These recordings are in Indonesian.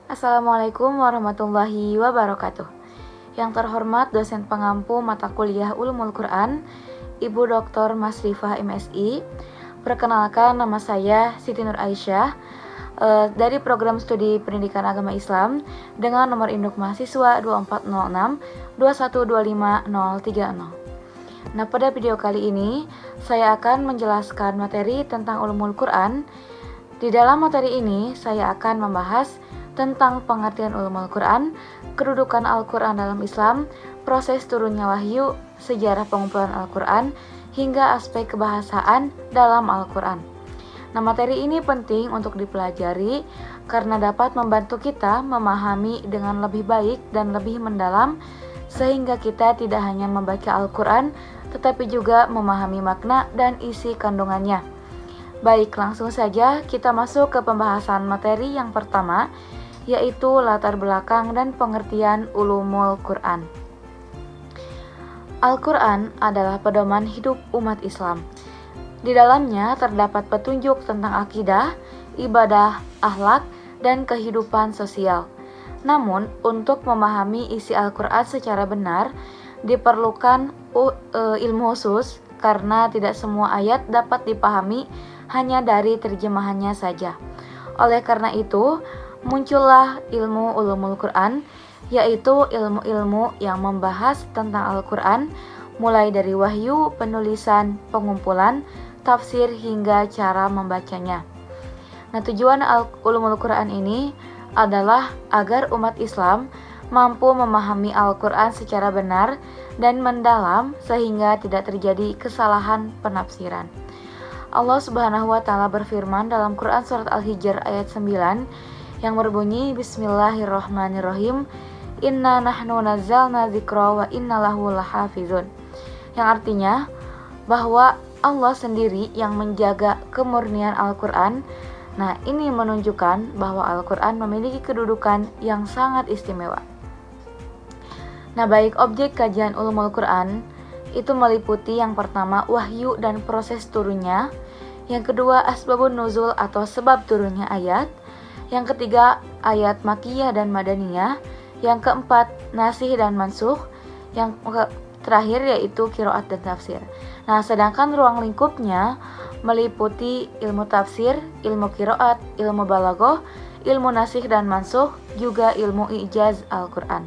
Assalamualaikum warahmatullahi wabarakatuh. Yang terhormat dosen pengampu mata kuliah Ulumul Quran, Ibu Dr. Masrifah MSI. Perkenalkan, nama saya Siti Nur Aisyah dari program studi pendidikan agama Islam dengan nomor induk mahasiswa 2406 2125030. Nah, pada video kali ini saya akan menjelaskan materi tentang Ulumul Quran. Di dalam materi ini saya akan membahas tentang pengertian ulumul Quran, kedudukan Al-Quran dalam Islam, proses turunnya wahyu, sejarah pengumpulan Al-Quran, hingga aspek kebahasaan dalam Al-Quran. Nah, materi ini penting untuk dipelajari karena dapat membantu kita memahami dengan lebih baik dan lebih mendalam, sehingga kita tidak hanya membaca Al-Quran, tetapi juga memahami makna dan isi kandungannya. Baik, langsung saja kita masuk ke pembahasan materi yang pertama, yaitu latar belakang dan pengertian ulumul Quran. Al-Quran adalah pedoman hidup umat Islam. Di dalamnya terdapat petunjuk tentang akidah, ibadah, akhlak, dan kehidupan sosial. Namun, untuk memahami isi Al-Quran secara benar, diperlukan ilmu khusus karena tidak semua ayat dapat dipahami hanya dari terjemahannya saja. Oleh karena itu, muncullah ilmu ulumul Quran, yaitu ilmu-ilmu yang membahas tentang Al-Quran, mulai dari wahyu, penulisan, pengumpulan, tafsir, hingga cara membacanya. Nah, tujuan ulumul Quran ini adalah agar umat Islam mampu memahami Al-Quran secara benar dan mendalam sehingga tidak terjadi kesalahan penafsiran. Allah Subhanahu wa Ta'ala berfirman dalam Quran Surat Al-Hijr ayat 9 yang berbunyi, Bismillahirrahmanirrahim, Inna nahnu nazzalna dzikra wa inna lahu lahafizun, yang artinya bahwa Allah sendiri yang menjaga kemurnian Al-Quran. Nah, ini menunjukkan bahwa Al-Quran memiliki kedudukan yang sangat istimewa. Nah, baik, objek kajian ulumul Quran itu meliputi yang pertama wahyu dan proses turunnya, yang kedua asbabun nuzul atau sebab turunnya ayat, yang ketiga ayat makiyah dan madaniyah, yang keempat nasih dan mansuh, yang terakhir yaitu qiraat dan tafsir. Nah, sedangkan ruang lingkupnya meliputi ilmu tafsir, ilmu qiraat, ilmu balaghah, ilmu nasih dan mansuh, juga ilmu ijaz Al-Quran.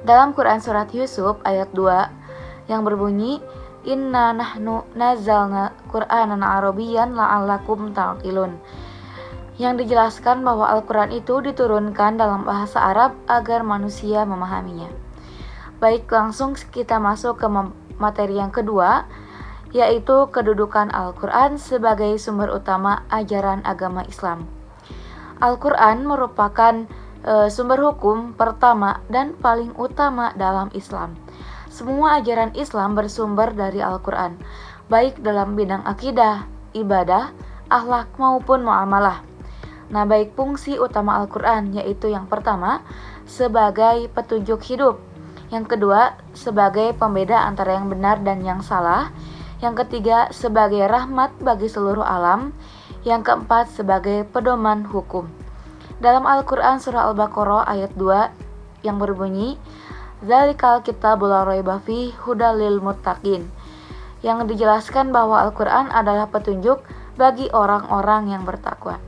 Dalam Quran Surat Yusuf ayat 2 yang berbunyi, Inna nahnu nazzalna Qur'anan Arabiyyan la'allakum ta'qilun, yang dijelaskan bahwa Al-Quran itu diturunkan dalam bahasa Arab agar manusia memahaminya. Baik, langsung kita masuk ke materi yang kedua, yaitu kedudukan Al-Quran sebagai sumber utama ajaran agama Islam. Al-Quran merupakan sumber hukum pertama dan paling utama dalam Islam. Semua ajaran Islam bersumber dari Al-Quran, baik dalam bidang akidah, ibadah, akhlak maupun muamalah. Nah, baik, fungsi utama Al-Quran yaitu yang pertama sebagai petunjuk hidup, yang kedua sebagai pembeda antara yang benar dan yang salah, yang ketiga sebagai rahmat bagi seluruh alam, yang keempat sebagai pedoman hukum. Dalam Al-Quran surah Al-Baqarah ayat 2 yang berbunyi, Dzalikal kitabul la raiba fihi hudal lil muttaqin, yang dijelaskan bahwa Al-Quran adalah petunjuk bagi orang-orang yang bertakwa.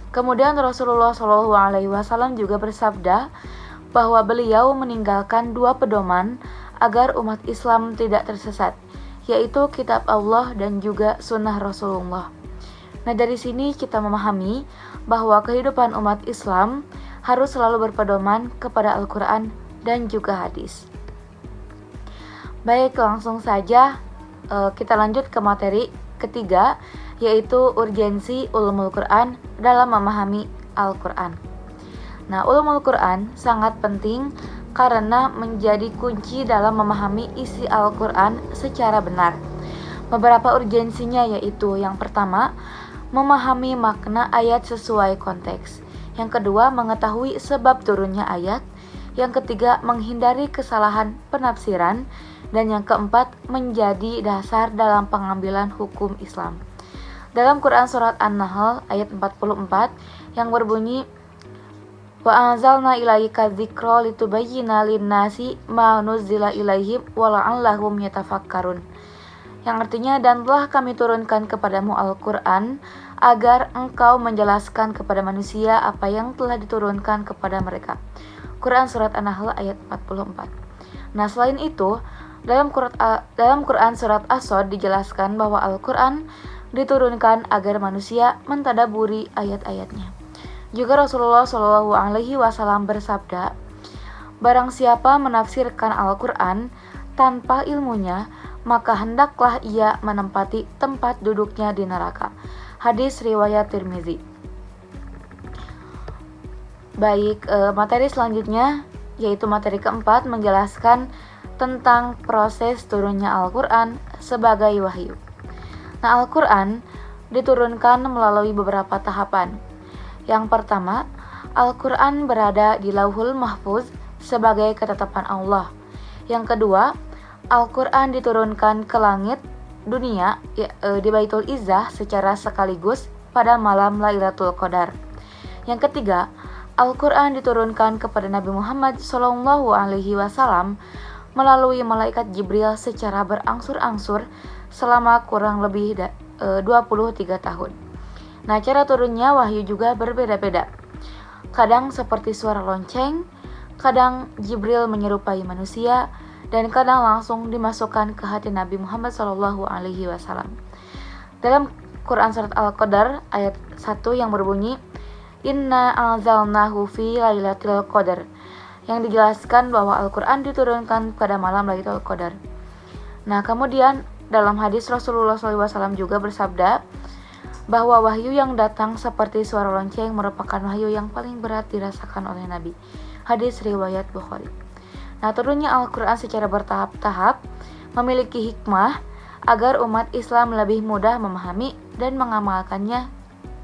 Kemudian Rasulullah SAW juga bersabda bahwa beliau meninggalkan dua pedoman agar umat Islam tidak tersesat, yaitu kitab Allah dan juga sunnah Rasulullah. Nah, dari sini kita memahami bahwa kehidupan umat Islam harus selalu berpedoman kepada Al-Quran dan juga hadis. Baik, langsung saja kita lanjut ke materi ketiga, yaitu urgensi ulumul Quran dalam memahami Al-Quran. Nah, ulumul Quran sangat penting karena menjadi kunci dalam memahami isi Al-Quran secara benar. Beberapa urgensinya yaitu yang pertama, memahami makna ayat sesuai konteks. Yang kedua, mengetahui sebab turunnya ayat. Yang ketiga, menghindari kesalahan penafsiran. Dan yang keempat, menjadi dasar dalam pengambilan hukum Islam. Dalam Quran Surat An-Nahl ayat 44 yang berbunyi, Wa anzalna ilaika dzikra litubayyina lin-nasi ma nuzzila ilaihim wa la'allahum yatafakkarun. Yang artinya, dan telah kami turunkan kepadamu Al-Quran agar engkau menjelaskan kepada manusia apa yang telah diturunkan kepada mereka. Quran Surat An-Nahl ayat 44. Nah, selain itu, dalam Quran Surat As-Sod dijelaskan bahwa Al-Quran diturunkan agar manusia mentadaburi ayat-ayatnya. Juga Rasulullah SAW bersabda, barang siapa menafsirkan Al-Quran tanpa ilmunya, maka hendaklah ia menempati tempat duduknya di neraka. Hadis riwayat Tirmizi. Baik, materi selanjutnya yaitu materi keempat menjelaskan tentang proses turunnya Al-Quran sebagai wahyu. Nah, Al-Quran diturunkan melalui beberapa tahapan. Yang pertama, Al-Quran berada di Lauhul Mahfuz sebagai ketetapan Allah. Yang kedua, Al-Quran diturunkan ke langit dunia di Baitul Izzah secara sekaligus pada malam Lailatul Qadar. Yang ketiga, Al-Quran diturunkan kepada Nabi Muhammad SAW melalui malaikat Jibril secara berangsur-angsur selama kurang lebih 23 tahun. Nah, cara turunnya wahyu juga berbeda-beda. Kadang seperti suara lonceng, kadang Jibril menyerupai manusia, dan kadang langsung dimasukkan ke hati Nabi Muhammad SAW. Dalam Quran Surat Al-Qadar ayat 1 yang berbunyi, Inna anzalnahu fi lailatul qadar, yang dijelaskan bahwa Al-Quran diturunkan pada malam Lailatul Qadar. Nah, kemudian dalam hadis Rasulullah SAW juga bersabda bahwa wahyu yang datang seperti suara lonceng merupakan wahyu yang paling berat dirasakan oleh Nabi. Hadis riwayat Bukhari. Nah, turunnya Al-Quran secara bertahap-tahap memiliki hikmah agar umat Islam lebih mudah memahami dan mengamalkannya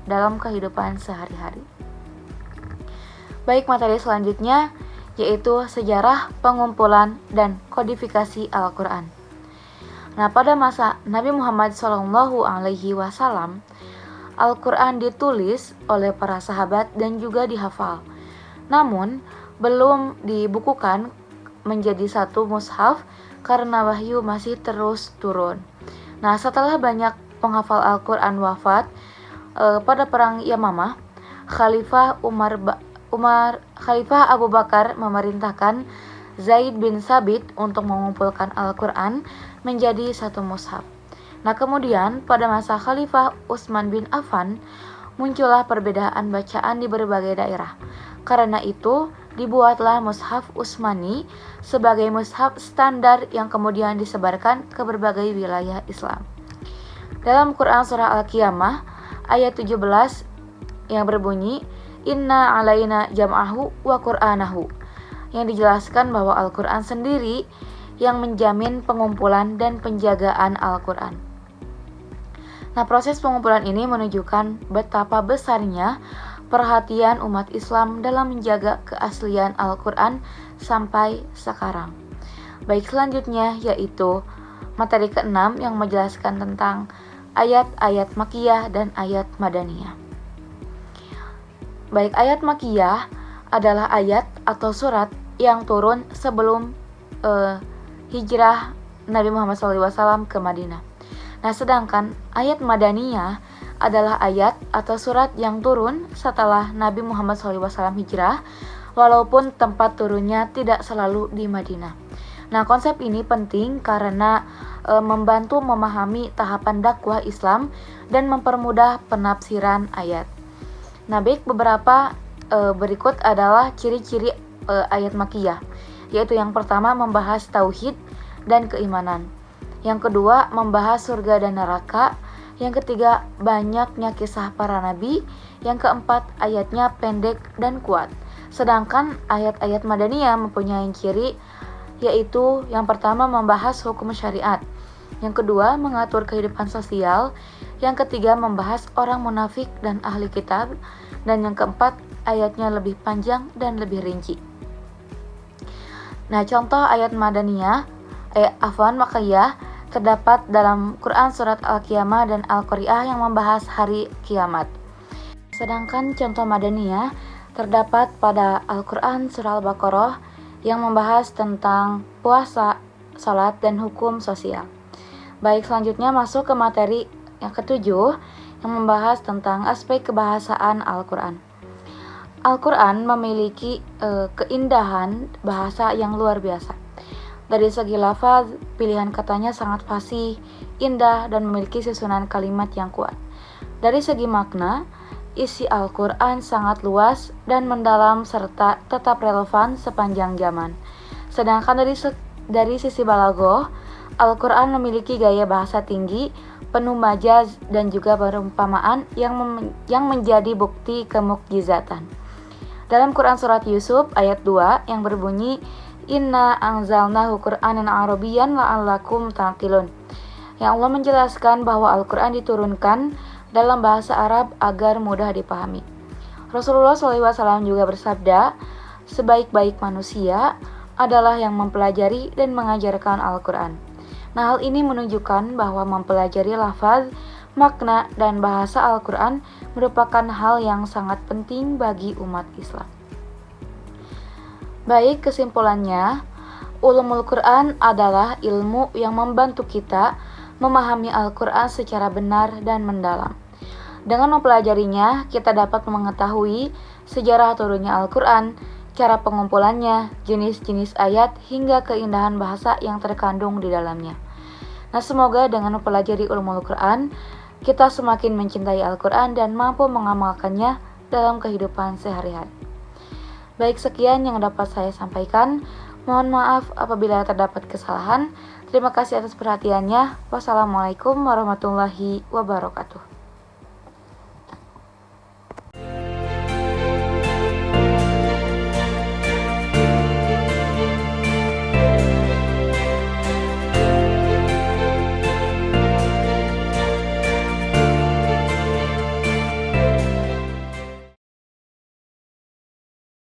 dalam kehidupan sehari-hari. Baik, materi selanjutnya yaitu sejarah pengumpulan dan kodifikasi Al-Quran. Nah, pada masa Nabi Muhammad SAW, Al-Quran ditulis oleh para sahabat dan juga dihafal. Namun, belum dibukukan menjadi satu mushaf karena wahyu masih terus turun. Nah, setelah banyak penghafal Al-Quran wafat pada perang Yamamah, Khalifah Abu Bakar memerintahkan Zaid bin Sabit untuk mengumpulkan Al-Quran menjadi satu mushaf. Nah, kemudian pada masa Khalifah Utsman bin Affan muncullah perbedaan bacaan di berbagai daerah. Karena itu dibuatlah mushaf Utsmani sebagai mushaf standar yang kemudian disebarkan ke berbagai wilayah Islam. Dalam Quran Surah Al-Qiyamah ayat 17 yang berbunyi, Inna alaina jam'ahu wa qur'anahu, yang dijelaskan bahwa Al-Quran sendiri yang menjamin pengumpulan dan penjagaan Al-Quran. Nah, proses pengumpulan ini menunjukkan betapa besarnya perhatian umat Islam dalam menjaga keaslian Al-Quran sampai sekarang. Baik, selanjutnya yaitu materi ke-6 yang menjelaskan tentang ayat-ayat Makkiyah dan ayat Madaniyah. Baik, ayat Makkiyah adalah ayat atau surat yang turun sebelum hijrah Nabi Muhammad SAW ke Madinah. Nah, sedangkan ayat Madaniyah adalah ayat atau surat yang turun setelah Nabi Muhammad SAW hijrah, walaupun tempat turunnya tidak selalu di Madinah. Nah, konsep ini penting karena membantu memahami tahapan dakwah Islam dan mempermudah penafsiran ayat. Nah, baik, beberapa berikut adalah ciri-ciri ayat Makkiyah, yaitu yang pertama membahas tauhid dan keimanan. Yang kedua, membahas surga dan neraka. Yang ketiga, banyaknya kisah para nabi. Yang keempat, ayatnya pendek dan kuat. Sedangkan ayat-ayat Madaniyah mempunyai ciri, yaitu yang pertama membahas hukum syariat. Yang kedua, mengatur kehidupan sosial. Yang ketiga, membahas orang munafik dan ahli kitab. Dan yang keempat, ayatnya lebih panjang dan lebih rinci. Nah, contoh ayat Makkiyah terdapat dalam Quran Surat Al-Qiyamah dan Al-Qari'ah yang membahas hari kiamat. Sedangkan contoh Madaniyah terdapat pada Al-Quran Surah Al-Baqarah yang membahas tentang puasa, salat, dan hukum sosial. Baik, selanjutnya masuk ke materi yang ketujuh yang membahas tentang aspek kebahasaan Al-Quran. Al-Quran memiliki keindahan bahasa yang luar biasa. Dari segi lafaz, pilihan katanya sangat fasih, indah, dan memiliki susunan kalimat yang kuat. Dari segi makna, isi Al-Quran sangat luas dan mendalam serta tetap relevan sepanjang zaman. Sedangkan dari sisi balaghah, Al-Quran memiliki gaya bahasa tinggi, penuh majaz dan juga perumpamaan yang menjadi bukti kemukjizatan. Dalam Quran Surat Yusuf ayat 2 yang berbunyi, Inna anzalnahu Qur'anan Arabiyyan la'allakum taqilun. Yang Allah menjelaskan bahwa Al-Quran diturunkan dalam bahasa Arab agar mudah dipahami. Rasulullah SAW juga bersabda, sebaik-baik manusia adalah yang mempelajari dan mengajarkan Al-Quran. Nah, hal ini menunjukkan bahwa mempelajari lafaz, makna, dan bahasa Al-Quran merupakan hal yang sangat penting bagi umat Islam. Baik, kesimpulannya, ulumul Quran adalah ilmu yang membantu kita memahami Al-Quran secara benar dan mendalam. Dengan mempelajarinya, kita dapat mengetahui sejarah turunnya Al-Quran, cara pengumpulannya, jenis-jenis ayat, hingga keindahan bahasa yang terkandung di dalamnya. Nah, semoga dengan mempelajari ulumul Quran, kita semakin mencintai Al-Quran dan mampu mengamalkannya dalam kehidupan sehari-hari. Baik, sekian yang dapat saya sampaikan. Mohon maaf apabila terdapat kesalahan. Terima kasih atas perhatiannya. Wassalamualaikum warahmatullahi wabarakatuh.